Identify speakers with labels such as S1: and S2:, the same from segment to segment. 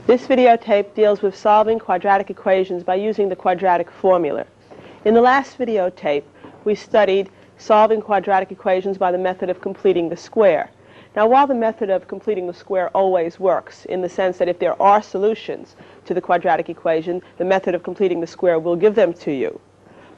S1: This videotape deals with solving quadratic equations by using the quadratic formula. In the last videotape, we studied solving quadratic equations by the method of completing the square. Now, while the method of completing the square always works, in the sense that if there are solutions to the quadratic equation, the method of completing the square will give them to you.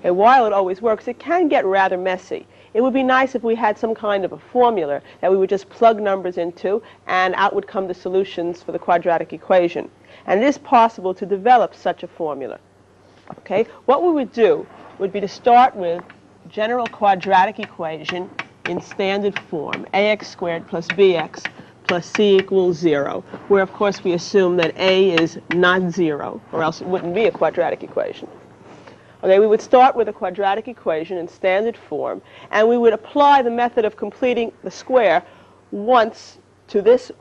S1: And while it always works, it can get rather messy. It would be nice if we had some kind of a formula that we would just plug numbers into and out would come the solutions for the quadratic equation. And it is possible to develop such a formula. Okay? What we would do would be to start with general quadratic equation in standard form, ax squared plus bx plus c equals 0, where of course we assume that a is not 0, or else it wouldn't be a quadratic equation. Okay, we would start with a quadratic equation in standard form, and we would apply the method of completing the square once to this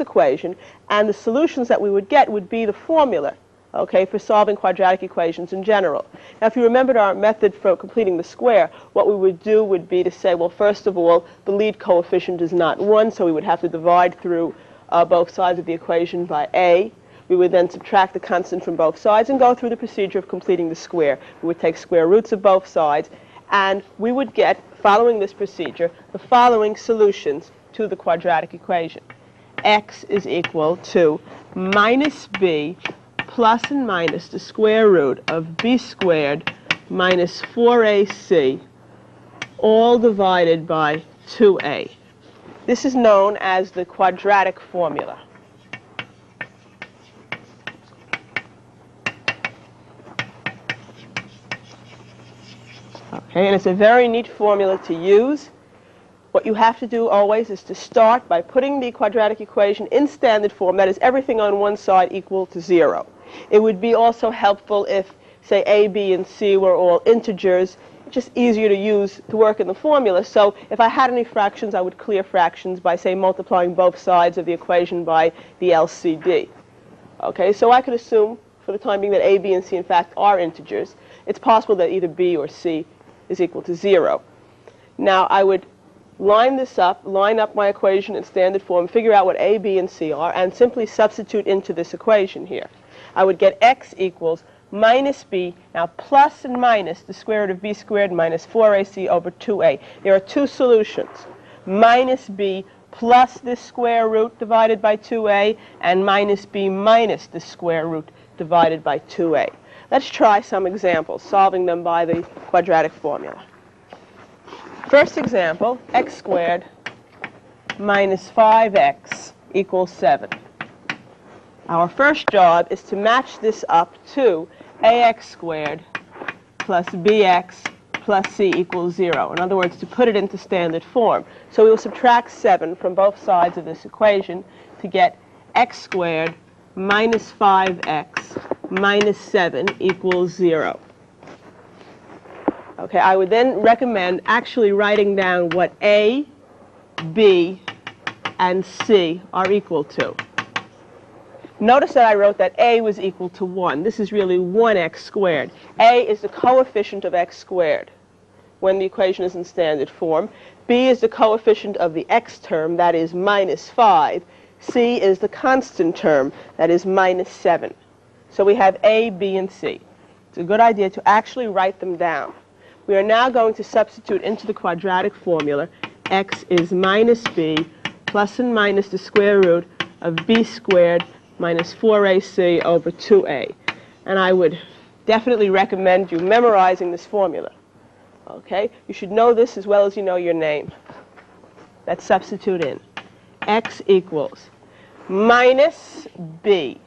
S1: equation, and the solutions that we would get would be the formula, okay, for solving quadratic equations in general. Now, if you remembered our method for completing the square, what we would do would be to say, well, first of all, the lead coefficient is not 1, so we would have to divide through both sides of the equation by a. We would then subtract the constant from both sides and go through the procedure of completing the square. We would take square roots of both sides, and we would get, following this procedure, the following solutions to the quadratic equation. X is equal to minus b plus and minus the square root of b squared minus 4ac, all divided by 2a. This is known as the quadratic formula. Okay, and it's a very neat formula to use. What you have to do always is to start by putting the quadratic equation in standard form, that is, everything on one side equal to 0. It would be also helpful if, say, a, b, and c were all integers. It's just easier to use to work in the formula. So if I had any fractions, I would clear fractions by, say, multiplying both sides of the equation by the LCD. Okay, so I could assume, for the time being, that a, b, and c, in fact, are integers. It's possible that either b or c is equal to 0. Now, I would line up my equation in standard form, figure out what a, b, and c are, and simply substitute into this equation here. I would get x equals minus b, now plus and minus the square root of b squared minus 4ac over 2a. There are two solutions, minus b plus this square root divided by 2a, and minus b minus the square root divided by 2a. Let's try some examples, solving them by the quadratic formula. First example, x squared minus 5x equals 7. Our first job is to match this up to ax squared plus bx plus c equals 0. In other words, to put it into standard form. So we will subtract 7 from both sides of this equation to get x squared minus 5x minus 7 equals 0. Okay, I would then recommend actually writing down what a, b, and c are equal to. Notice that I wrote that a was equal to 1. This is really 1x squared. A is the coefficient of x squared when the equation is in standard form. B is the coefficient of the x term, that is minus 5. C is the constant term, that is minus 7. So we have a, b, and c. It's a good idea to actually write them down. We are now going to substitute into the quadratic formula. X is minus b plus and minus the square root of b squared minus 4ac over 2a. And I would definitely recommend you memorizing this formula. Okay? You should know this as well as you know your name. Let's substitute in. X equals minus b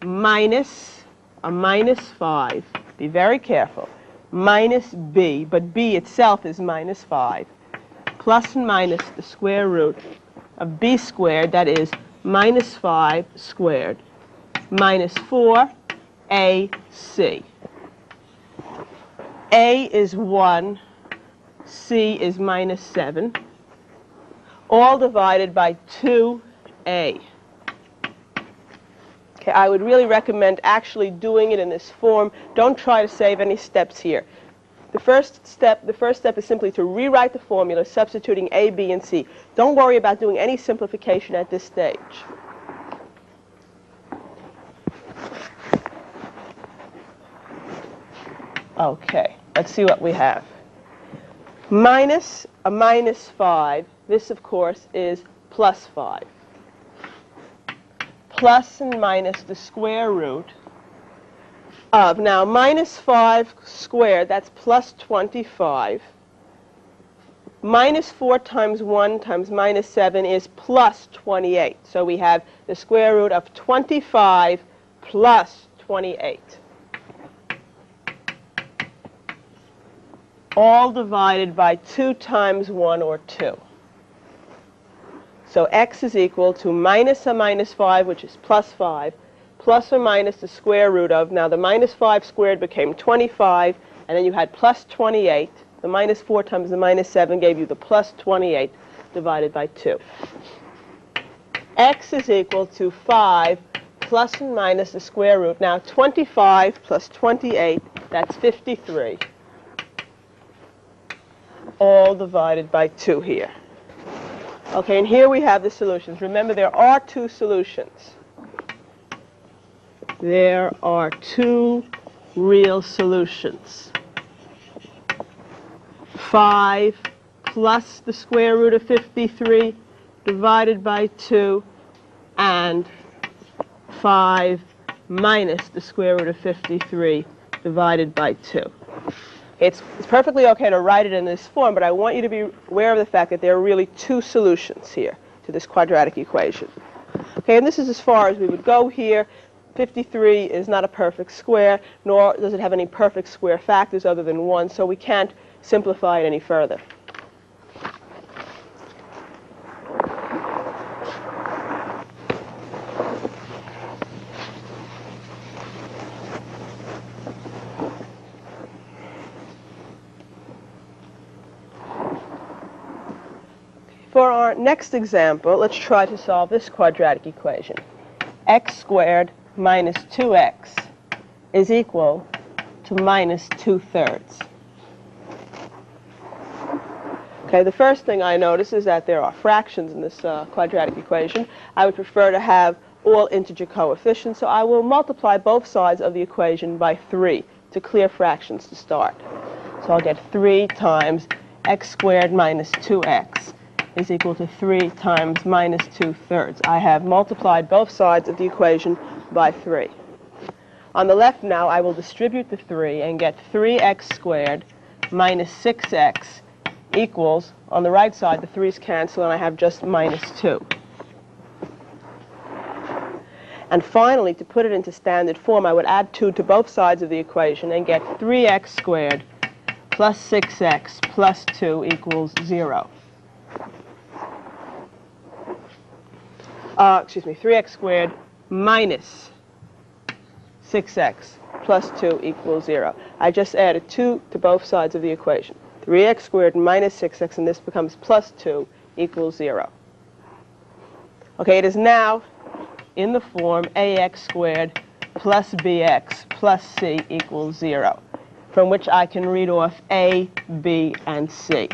S1: minus a minus 5. Be very careful. Minus b, but b itself is minus 5, plus and minus the square root of b squared, that is minus 5 squared, minus 4ac. A is 1, c is minus 7, all divided by 2a. Okay, I would really recommend actually doing it in this form. Don't try to save any steps here. The first step is simply to rewrite the formula, substituting a, b, and c. Don't worry about doing any simplification at this stage. Okay, let's see what we have. Minus a minus 5. This, of course, is plus 5. Plus and minus the square root of, now minus 5 squared, that's plus 25. Minus 4 times 1 times minus 7 is plus 28. So we have the square root of 25 plus 28. All divided by 2 times 1, or 2. So x is equal to minus a minus 5, which is plus 5, plus or minus the square root of, now the minus 5 squared became 25, and then you had plus 28. The minus 4 times the minus 7 gave you the plus 28 divided by 2. X is equal to 5 plus and minus the square root. Now 25 plus 28, that's 53. All divided by 2 here. Okay, and here we have the solutions. Remember, there are 2 solutions. There are 2 real solutions. 5 plus the square root of 53 divided by 2, and 5 minus the square root of 53 divided by 2. It's perfectly okay to write it in this form, but I want you to be aware of the fact that there are really 2 solutions here to this quadratic equation. Okay, and this is as far as we would go here. 53 is not a perfect square, nor does it have any perfect square factors other than 1, so we can't simplify it any further. For our next example, let's try to solve this quadratic equation. X squared minus 2x is equal to minus 2/3. Okay, the first thing I notice is that there are fractions in this quadratic equation. I would prefer to have all integer coefficients, so I will multiply both sides of the equation by 3 to clear fractions to start. So I'll get 3 times x squared minus 2x is equal to 3 times minus 2/3. I have multiplied both sides of the equation by 3. On the left now, I will distribute the 3 and get 3x squared minus 6x equals, on the right side, the 3's cancel, and I have just minus 2. And finally, to put it into standard form, I would add 2 to both sides of the equation and get 3x squared plus 6x plus 2 equals 0. 3x squared minus 6x plus 2 equals 0. I just added 2 to both sides of the equation. 3x squared minus 6x, and this becomes plus 2 equals 0. Okay, it is now in the form ax squared plus bx plus c equals 0, from which I can read off a, b, and c,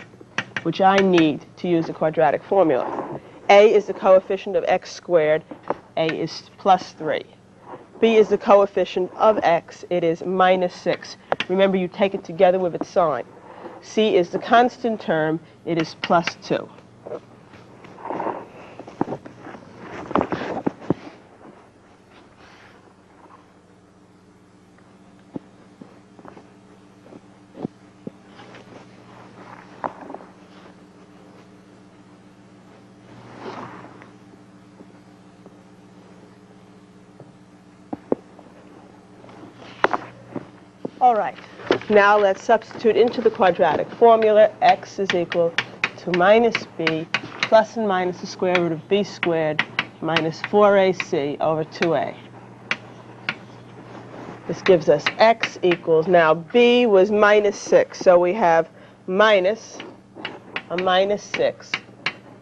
S1: which I need to use the quadratic formula. A is the coefficient of x squared. A is plus 3. B is the coefficient of x. It is minus 6. Remember, you take it together with its sign. C is the constant term. It is plus 2. All right, now let's substitute into the quadratic formula. X is equal to minus b plus and minus the square root of b squared minus 4ac over 2a. This gives us x equals, now b was minus 6, so we have minus a minus 6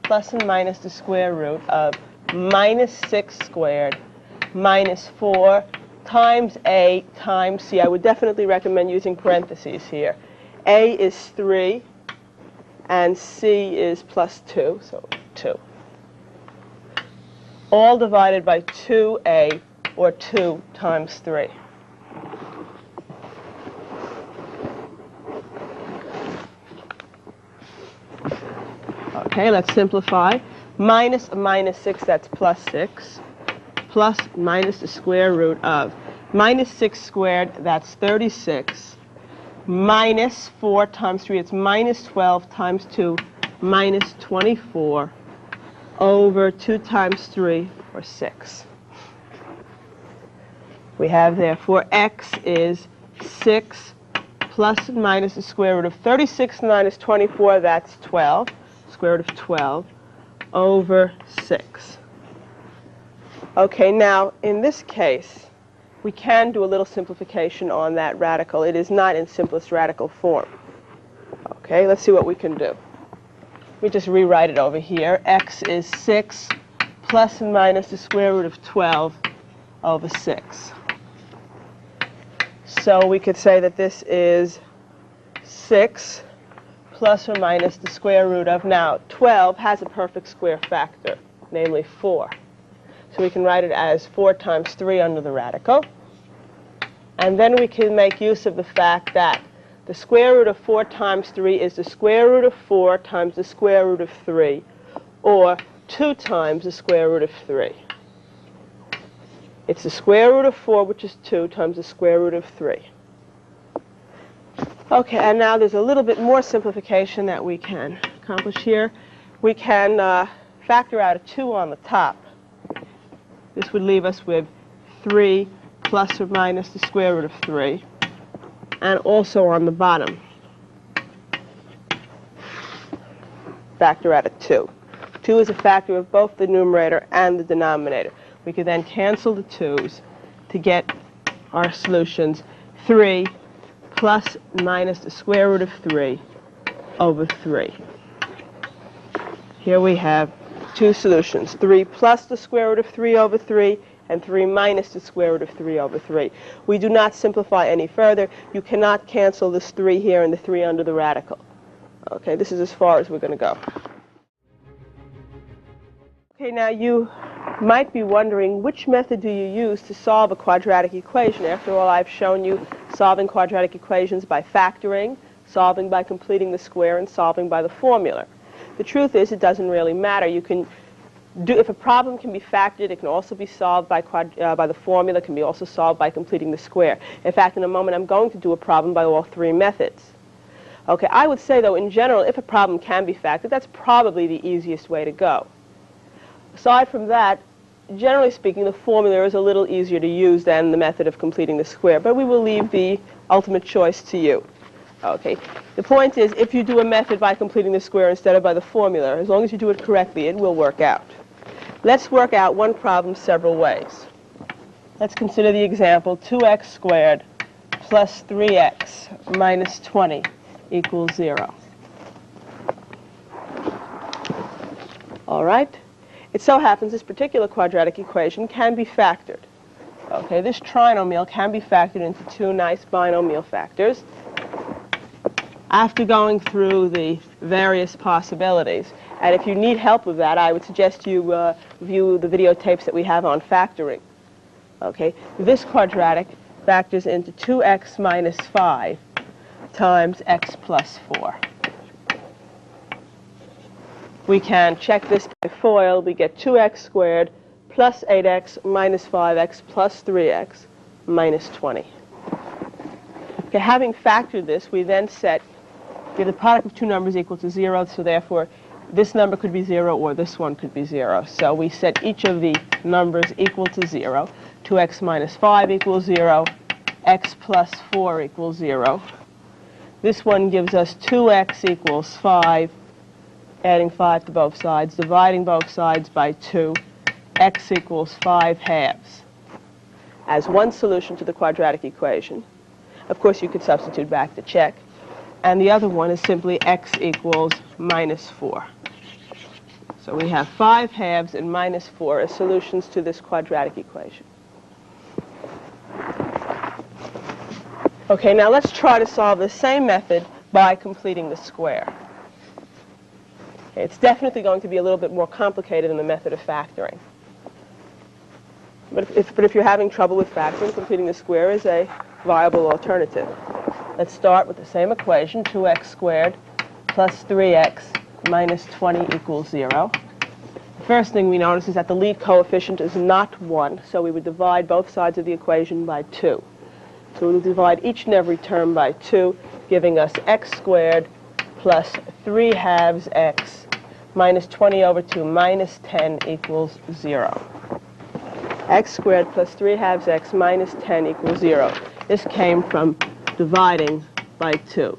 S1: plus and minus the square root of minus 6 squared minus 4 times a times c. I would definitely recommend using parentheses here. A is 3, and c is plus 2, so 2. All divided by 2a, or 2 times 3. Okay, let's simplify. Minus a minus 6, that's plus 6, plus minus the square root of minus 6 squared, that's 36, minus 4 times 3, it's minus 12 times 2, minus 24, over 2 times 3, or 6. We have, therefore, x is 6 plus and minus the square root of 36 minus 24, that's 12, square root of 12, over 6. Okay, now, in this case, we can do a little simplification on that radical. It is not in simplest radical form. Okay, let's see what we can do. We just rewrite it over here. X is 6 plus and minus the square root of 12 over 6. So we could say that this is 6 plus or minus the square root of, now 12 has a perfect square factor, namely 4. So we can write it as 4 times 3 under the radical. And then we can make use of the fact that the square root of 4 times 3 is the square root of 4 times the square root of 3, or 2 times the square root of 3. It's the square root of 4, which is 2, times the square root of 3. Okay, and now there's a little bit more simplification that we can accomplish here. We can factor out a 2 on the top. This would leave us with 3 plus or minus the square root of 3, and also on the bottom, factor out a 2. 2 is a factor of both the numerator and the denominator. We could then cancel the 2's to get our solutions. 3 plus minus the square root of 3 over 3. Here we have two solutions, 3 plus the square root of 3 over 3, and 3 minus the square root of 3 over 3. We do not simplify any further. You cannot cancel this 3 here and the 3 under the radical. Okay, this is as far as we're going to go. Okay, now you might be wondering, which method do you use to solve a quadratic equation? After all, I've shown you solving quadratic equations by factoring, solving by completing the square, and solving by the formula. The truth is, it doesn't really matter. You can do, if a problem can be factored, it can also be solved by the formula, it can be also solved by completing the square. In fact, in a moment, I'm going to do a problem by all three methods. Okay, I would say, though, in general, if a problem can be factored, that's probably the easiest way to go. Aside from that, generally speaking, the formula is a little easier to use than the method of completing the square, but we will leave the ultimate choice to you. Okay. The point is, if you do a method by completing the square instead of by the formula, as long as you do it correctly, it will work out. Let's work out one problem several ways. Let's consider the example 2x squared plus 3x minus 20 equals 0. All right? It so happens this particular quadratic equation can be factored. Okay, this trinomial can be factored into two nice binomial factors. After going through the various possibilities, and if you need help with that, I would suggest you view the videotapes that we have on factoring. Okay, this quadratic factors into 2x minus 5 times x plus 4. We can check this by FOIL. We get 2x squared plus 8x minus 5x plus 3x minus 20. Okay, having factored this, we then set the product of two numbers equal to 0, so therefore this number could be 0 or this one could be 0. So we set each of the numbers equal to 0. 2x minus 5 equals 0. X plus 4 equals 0. This one gives us 2x equals 5. Adding 5 to both sides, dividing both sides by 2, x equals 5 halves as one solution to the quadratic equation. Of course, you could substitute back to check. And the other one is simply x equals minus 4. So we have 5 halves and minus 4 as solutions to this quadratic equation. Okay, now let's try to solve the same method by completing the square. Okay, it's definitely going to be a little bit more complicated than the method of factoring. But if you're having trouble with factoring, completing the square is a viable alternative. Let's start with the same equation, 2x squared plus 3x minus 20 equals 0. The first thing we notice is that the lead coefficient is not 1, so we would divide both sides of the equation by 2. So we will divide each and every term by 2, giving us x squared plus 3 halves x minus 20 over 2 minus 10 equals 0. X squared plus 3 halves x minus 10 equals 0. This came from dividing by 2.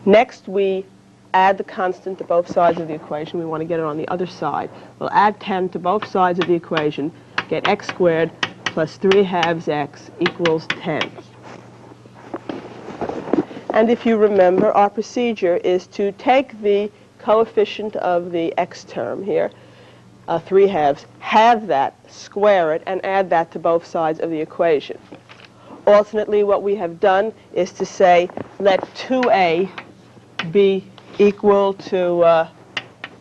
S1: Next, we add the constant to both sides of the equation. We want to get it on the other side. We'll add 10 to both sides of the equation, get x squared plus 3 halves x equals 10. And if you remember, our procedure is to take the coefficient of the x term here, 3 halves, halve that, square it, and add that to both sides of the equation. Alternately, what we have done is to say, let 2a be equal to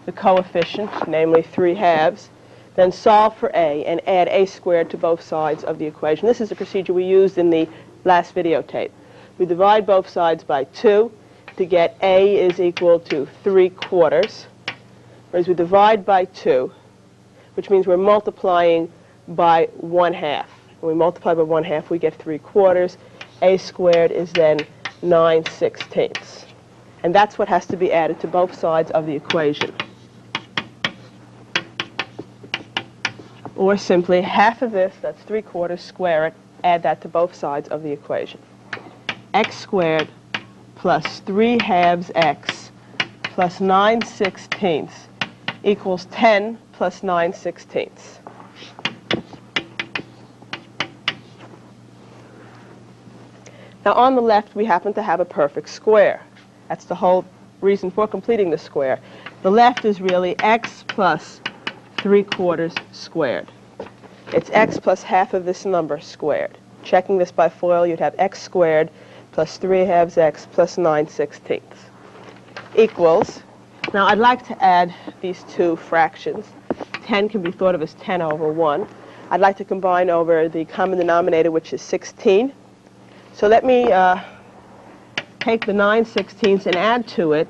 S1: the coefficient, namely 3 halves, then solve for a and add a squared to both sides of the equation. This is a procedure we used in the last videotape. We divide both sides by 2 to get a is equal to 3/4, whereas we divide by 2, which means we're multiplying by 1/2. When we multiply by 1/2, we get 3/4. A squared is then 9/16. And that's what has to be added to both sides of the equation. Or simply half of this, that's 3/4, square it, add that to both sides of the equation. X squared plus 3 halves x plus 9/16 equals 10 plus 9/16. Now on the left, we happen to have a perfect square. That's the whole reason for completing the square. The left is really x plus 3/4 squared. It's x plus half of this number squared. Checking this by FOIL, you'd have x squared plus 3 halves x plus 9/16 equals. Now I'd like to add these two fractions. 10 can be thought of as 10 over 1. I'd like to combine over the common denominator, which is 16. So let me take the 9/16 and add to it.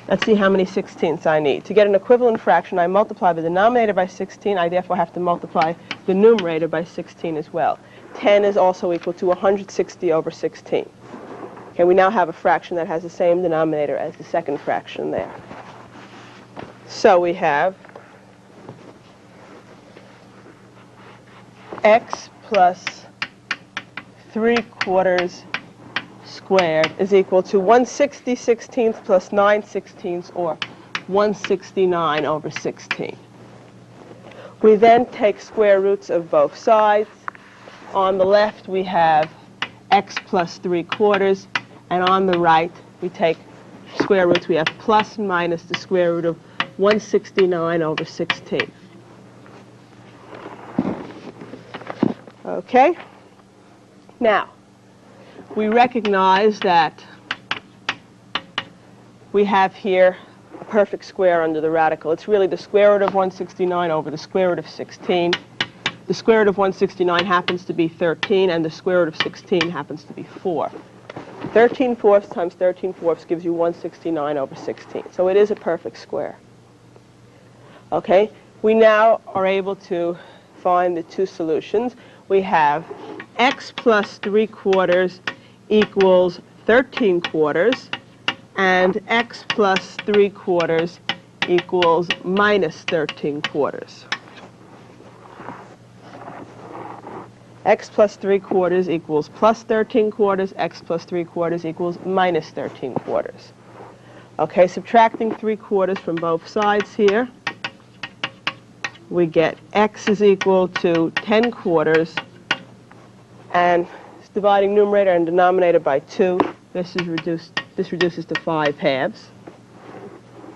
S1: Let's see how many 16ths I need. To get an equivalent fraction, I multiply the denominator by 16. I therefore have to multiply the numerator by 16 as well. 10 is also equal to 160 over 16. Okay, we now have a fraction that has the same denominator as the second fraction there. So we have x plus 3/4 squared is equal to 160/16 plus 9/16, or 169 over 16. We then take square roots of both sides. On the left, we have x plus 3/4, and on the right, we take square roots. We have plus and minus the square root of 169 over 16. Okay? Now, we recognize that we have here a perfect square under the radical. It's really the square root of 169 over the square root of 16. The square root of 169 happens to be 13, and the square root of 16 happens to be 4. 13/4 times 13/4 gives you 169 over 16. So it is a perfect square. Okay? We now are able to find the two solutions. We have x plus 3/4 equals 13/4, and x plus 3/4 equals minus 13/4. X plus 3/4 equals plus 13/4, x plus 3/4 equals minus 13/4. Okay, subtracting 3/4 from both sides here, we get x is equal to 10/4, and dividing numerator and denominator by 2, this reduces to 5 halves.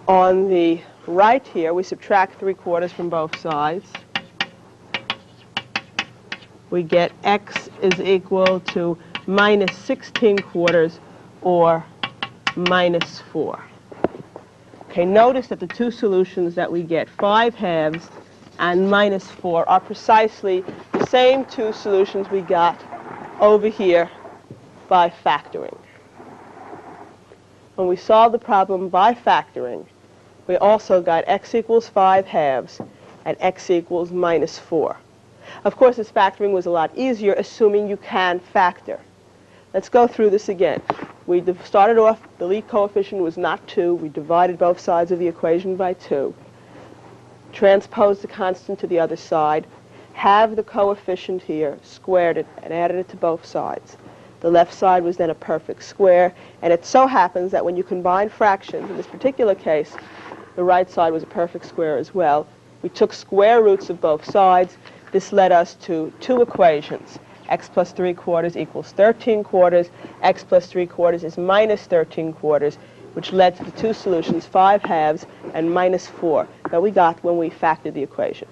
S1: On the right here, we subtract 3/4 from both sides. We get x is equal to minus 16/4, or minus 4. Okay, notice that the two solutions that we get, 5 halves and minus 4, are precisely the same two solutions we got over here by factoring. When we solved the problem by factoring, we also got x equals 5/2 and x equals -4. Of course, this factoring was a lot easier, assuming you can factor. Let's go through this again. We started off, the lead coefficient was not 2. We divided both sides of the equation by 2. Transposed the constant to the other side. Have the coefficient here, squared it, and added it to both sides. The left side was then a perfect square, and it so happens that when you combine fractions, in this particular case, the right side was a perfect square as well. We took square roots of both sides. This led us to two equations. X plus 3/4 equals 13/4. X plus 3/4 is -13/4, which led to the two solutions, 5/2 and -4, that we got when we factored the equation.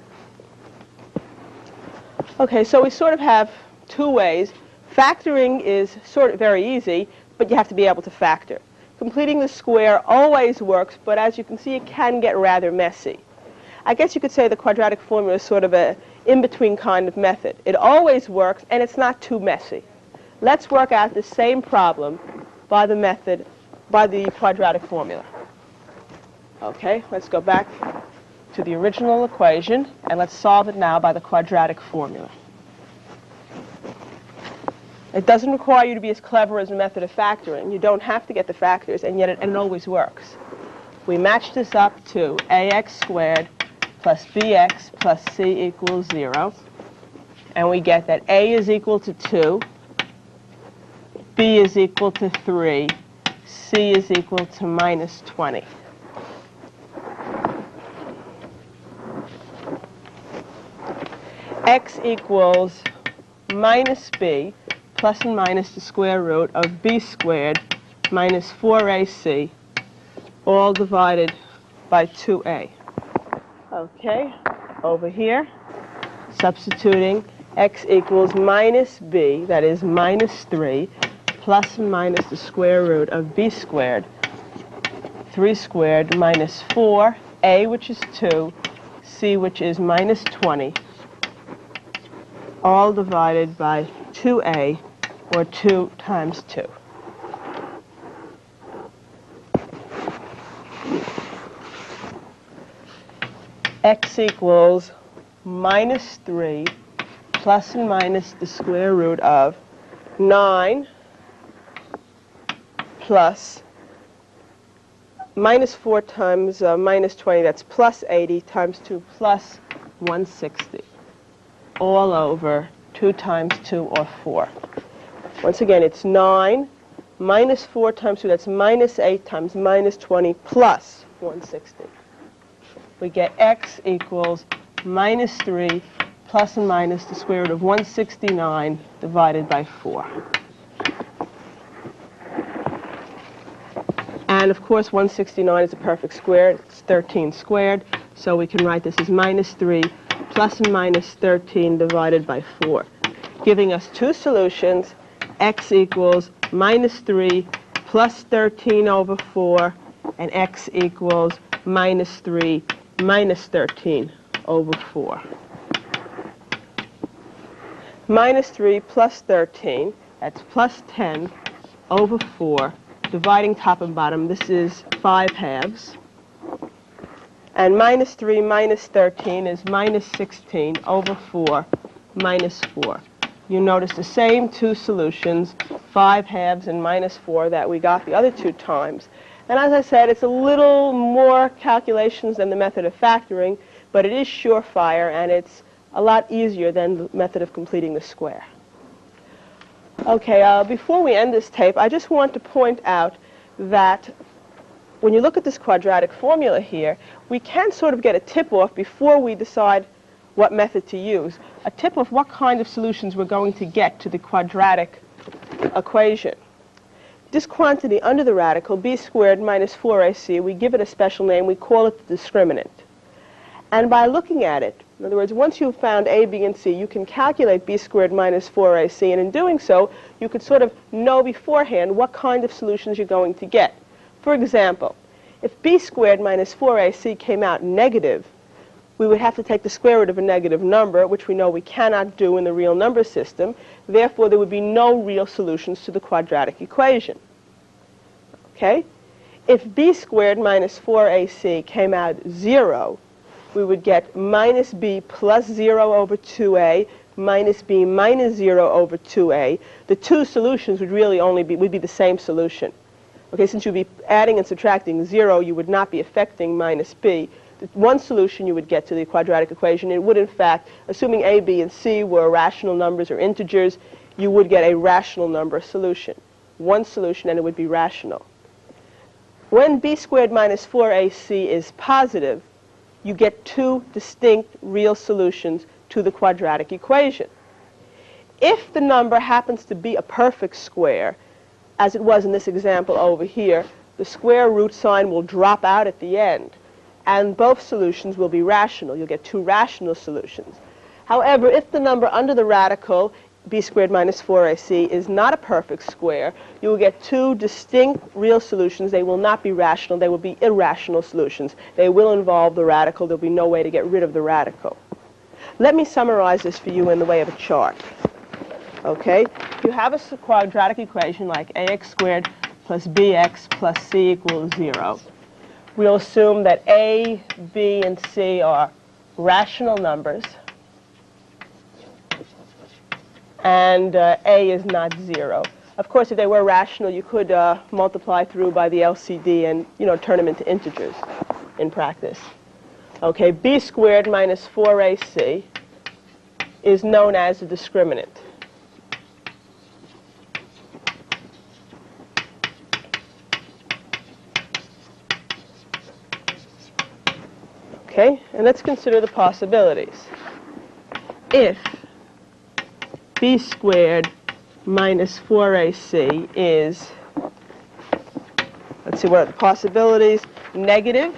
S1: Okay, so we sort of have two ways. Factoring is sort of very easy, but you have to be able to factor. Completing the square always works, but as you can see, it can get rather messy. I guess you could say the quadratic formula is sort of a in-between kind of method. It always works, and it's not too messy. Let's work out the same problem by the quadratic formula. Okay, let's go back to the original equation, and let's solve it now by the quadratic formula. It doesn't require you to be as clever as the method of factoring. You don't have to get the factors, and yet it always works. We match this up to ax squared plus bx plus c equals 0. And we get that a is equal to 2, b is equal to 3, c is equal to -20. X equals minus b plus and minus the square root of b squared minus 4ac, all divided by 2a. Okay, over here, substituting x equals minus b, that is -3, plus and minus the square root of b squared, 3 squared minus 4, a which is 2, c which is -20, all divided by 2a, or 2 times 2. X equals -3 plus and minus the square root of 9 plus -4 times -20, that's plus 80 times 2 plus 160, all over 2 times 2, or 4. Once again, it's 9 minus 4 times 2, that's -8 times -20 plus 160. We get x equals -3 plus and minus the square root of 169 divided by 4. And of course, 169 is a perfect square. It's 13 squared. So we can write this as -3 plus and minus 13 divided by 4, giving us two solutions. X equals -3 plus 13 over 4, and x equals -3 minus 13 over 4. -3 plus 13, that's plus 10 over 4, dividing top and bottom, this is 5/2. And -3 minus 13 is -16 over 4 minus 4. You notice the same two solutions, 5/2 and -4, that we got the other two times. And as I said, it's a little more calculations than the method of factoring, but it is surefire, and it's a lot easier than the method of completing the square. Okay, before we end this tape, I just want to point out that when you look at this quadratic formula here, we can sort of get a tip-off before we decide what method to use, a tip of what kind of solutions we're going to get to the quadratic equation. This quantity under the radical, b squared minus 4ac, we give it a special name. We call it the discriminant. And by looking at it, in other words, once you've found a, b, and c, you can calculate b squared minus 4ac, and in doing so, you could sort of know beforehand what kind of solutions you're going to get. For example, if b squared minus 4ac came out negative, we would have to take the square root of a negative number, which we know we cannot do in the real number system. Therefore, there would be no real solutions to the quadratic equation. Okay? If b squared minus 4ac came out 0, we would get minus b plus 0 over 2a minus b minus 0 over 2a. The two solutions would really only be the same solution. Okay, since you'd be adding and subtracting 0, you would not be affecting minus b. The one solution you would get to the quadratic equation, it would in fact, assuming a, b, and c were rational numbers or integers, you would get a rational number solution. One solution, and it would be rational. When b squared minus 4ac is positive, you get two distinct real solutions to the quadratic equation. If the number happens to be a perfect square, as it was in this example over here, the square root sign will drop out at the end, and both solutions will be rational. You'll get two rational solutions. However, if the number under the radical, b squared minus 4ac, is not a perfect square, you will get two distinct real solutions. They will not be rational. They will be irrational solutions. They will involve the radical. There will be no way to get rid of the radical. Let me summarize this for you in the way of a chart. Okay? If you have a quadratic equation like ax squared plus bx plus c equals 0, we'll assume that a, b, and c are rational numbers, and a is not 0. Of course, if they were rational, you could multiply through by the LCD and, turn them into integers in practice. Okay, b squared minus 4ac is known as the discriminant. Okay, and let's consider the possibilities. If b squared minus 4ac is, let's see, what are the possibilities? Negative,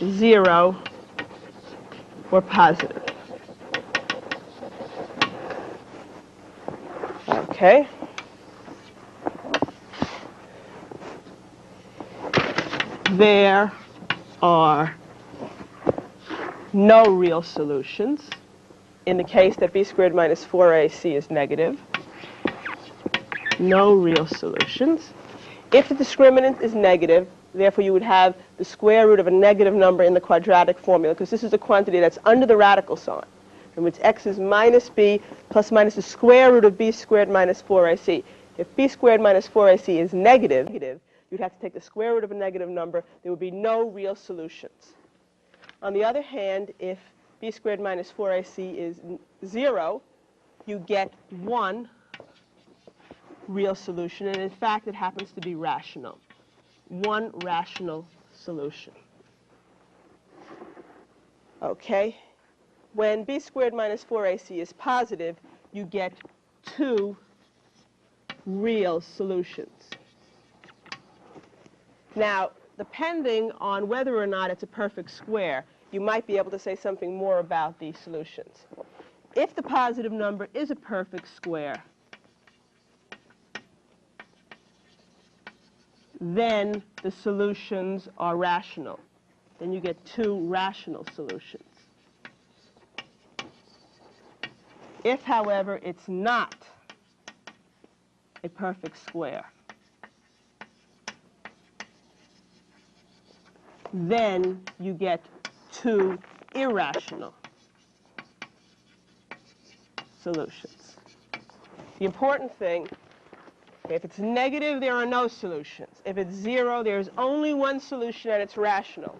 S1: 0, or positive. Okay. There are no real solutions in the case that b squared minus 4ac is negative. No real solutions. If the discriminant is negative, therefore you would have the square root of a negative number in the quadratic formula, because this is a quantity that's under the radical sign, in which x is minus b plus minus the square root of b squared minus 4ac. If b squared minus 4ac is negative, you'd have to take the square root of a negative number. There would be no real solutions. On the other hand, if b squared minus 4ac is 0, you get one real solution, and in fact it happens to be rational. One rational solution. Okay? When b squared minus 4ac is positive, you get two real solutions. Now, depending on whether or not it's a perfect square, you might be able to say something more about these solutions. If the positive number is a perfect square, then the solutions are rational. Then you get two rational solutions. If, however, it's not a perfect square, then you get two irrational solutions. The important thing, if it's negative, there are no solutions. If it's 0, there's only one solution, and it's rational.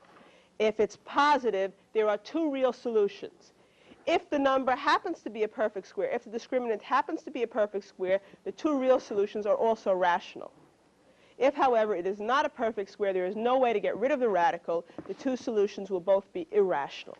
S1: If it's positive, there are two real solutions. If the number happens to be a perfect square, if the discriminant happens to be a perfect square, the two real solutions are also rational. If, however, it is not a perfect square, there is no way to get rid of the radical, the two solutions will both be irrational.